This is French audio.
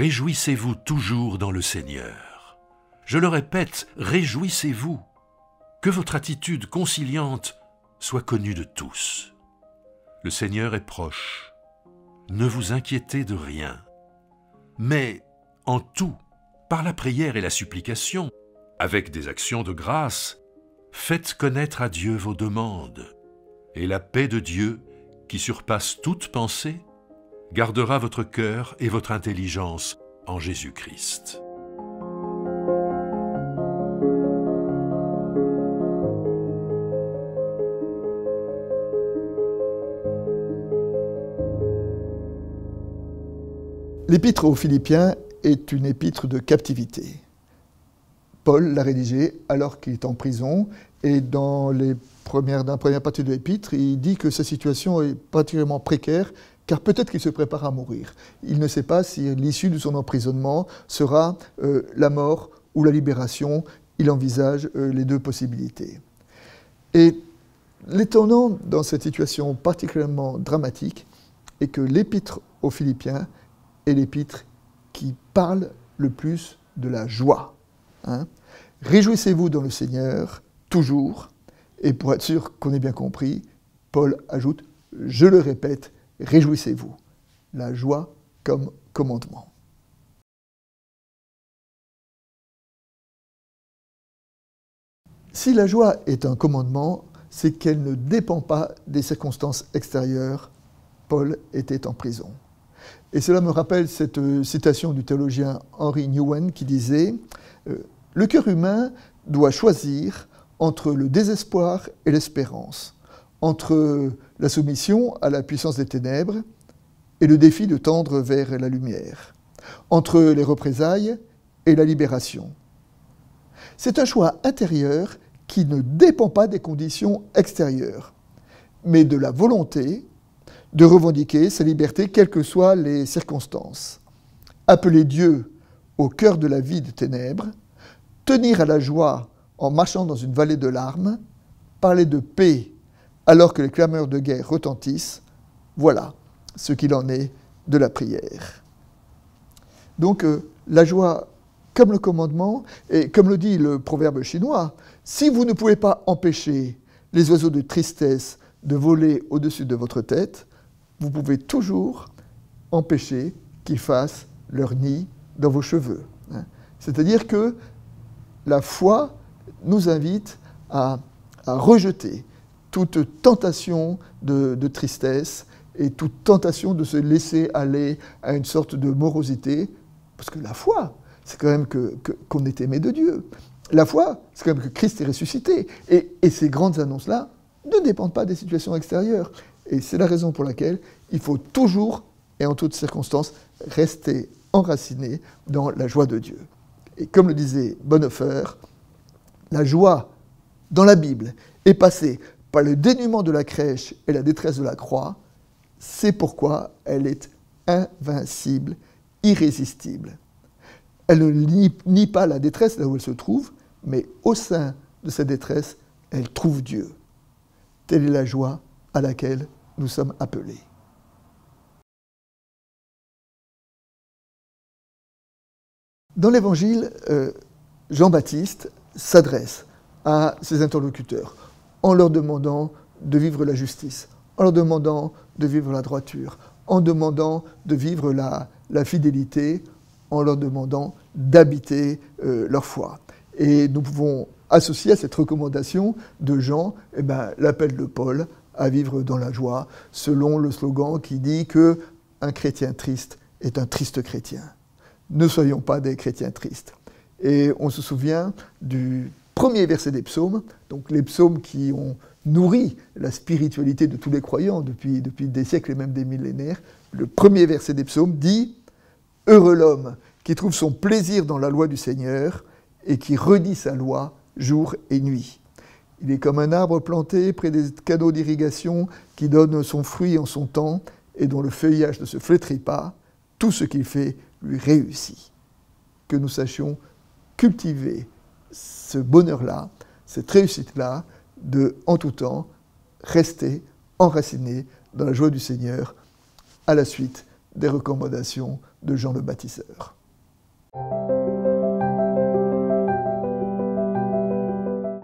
réjouissez-vous toujours dans le Seigneur. Je le répète, réjouissez-vous. Que votre attitude conciliante soit connue de tous. Le Seigneur est proche. Ne vous inquiétez de rien. Mais en tout, par la prière et la supplication, avec des actions de grâce, faites connaître à Dieu vos demandes. Et la paix de Dieu, qui surpasse toute pensée, gardera votre cœur et votre intelligence en Jésus-Christ. L'épître aux Philippiens est une épître de captivité. Paul l'a rédigée alors qu'il est en prison, et dans la première partie de l'épître, il dit que sa situation est particulièrement précaire, car peut-être qu'il se prépare à mourir. Il ne sait pas si l'issue de son emprisonnement sera la mort ou la libération. Il envisage les deux possibilités. Et l'étonnant dans cette situation particulièrement dramatique est que l'épître aux Philippiens est l'épître qui parle le plus de la joie. Réjouissez-vous dans le Seigneur, toujours. Et pour être sûr qu'on ait bien compris, Paul ajoute, je le répète, réjouissez-vous. La joie comme commandement. Si la joie est un commandement, c'est qu'elle ne dépend pas des circonstances extérieures. Paul était en prison. Et cela me rappelle cette citation du théologien Henry Nouwen qui disait « Le cœur humain doit choisir entre le désespoir et l'espérance, entre la soumission à la puissance des ténèbres et le défi de tendre vers la lumière, entre les représailles et la libération. C'est un choix intérieur qui ne dépend pas des conditions extérieures, mais de la volonté de revendiquer sa liberté quelles que soient les circonstances. Appeler Dieu au cœur de la vie de ténèbres, tenir à la joie en marchant dans une vallée de larmes, parler de paix alors que les clameurs de guerre retentissent, voilà ce qu'il en est de la prière. Donc la joie comme le commandement, et comme le dit le proverbe chinois, si vous ne pouvez pas empêcher les oiseaux de tristesse de voler au-dessus de votre tête, vous pouvez toujours empêcher qu'ils fassent leur nid dans vos cheveux. C'est-à-dire que la foi nous invite à rejeter toute tentation de tristesse et toute tentation de se laisser aller à une sorte de morosité, parce que la foi, c'est quand même qu'on est aimé de Dieu. La foi, c'est quand même que Christ est ressuscité. Et ces grandes annonces-là ne dépendent pas des situations extérieures. Et c'est la raison pour laquelle il faut toujours, et en toutes circonstances, rester enraciné dans la joie de Dieu. Et comme le disait Bonhoeffer, la joie dans la Bible est passée par le dénuement de la crèche et la détresse de la croix. C'est pourquoi elle est invincible, irrésistible. Elle ne nie pas la détresse là où elle se trouve, mais au sein de cette détresse, elle trouve Dieu. Telle est la joie à laquelle nous sommes appelés. Dans l'Évangile, Jean-Baptiste s'adresse à ses interlocuteurs en leur demandant de vivre la justice, en leur demandant de vivre la droiture, en demandant de vivre la fidélité, en leur demandant d'habiter leur foi. Et nous pouvons associer à cette recommandation de Jean l'appel de Paul à vivre dans la joie, selon le slogan qui dit qu'un chrétien triste est un triste chrétien. Ne soyons pas des chrétiens tristes. Et on se souvient du premier verset des psaumes, donc les psaumes qui ont nourri la spiritualité de tous les croyants depuis des siècles et même des millénaires. Le premier verset des psaumes dit « Heureux l'homme qui trouve son plaisir dans la loi du Seigneur et qui redit sa loi jour et nuit. Il est comme un arbre planté près des canaux d'irrigation qui donne son fruit en son temps et dont le feuillage ne se flétrit pas. Tout ce qu'il fait lui réussit. » Que nous sachions cultiver ce bonheur-là, cette réussite-là, de, en tout temps, rester enracinés dans la joie du Seigneur à la suite des recommandations de Jean le Baptiseur.